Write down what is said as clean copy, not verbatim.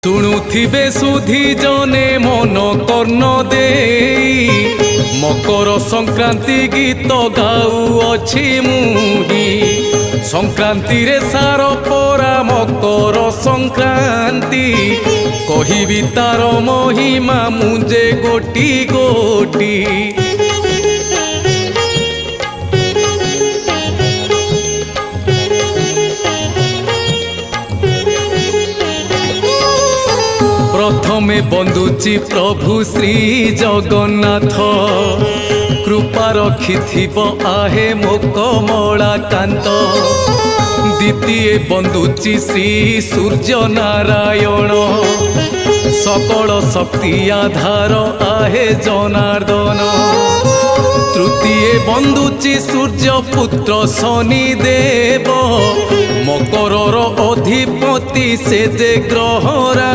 শুণুথিবে সুধি জনে মন কর্ণ দেই মকর সংক্রান্তি গীত গাউଅছি মুহি সংক্রান্তিরে সার পরা মকর সংক্রান্তি কহিবি তার মহিমা মুজে গোটি গোটি प्रथमे बंदुची प्रभु श्री जगन्नाथ कृपा रखिथिब आहे मो कमला कांत द्वितीय बंदुची श्री सूर्य नारायण सकल शक्ति आधार आहे जनार्दन तृतीय बंदुची सूर्य पुत्र शनि देव मकर अधिपति से जे ग्रहरा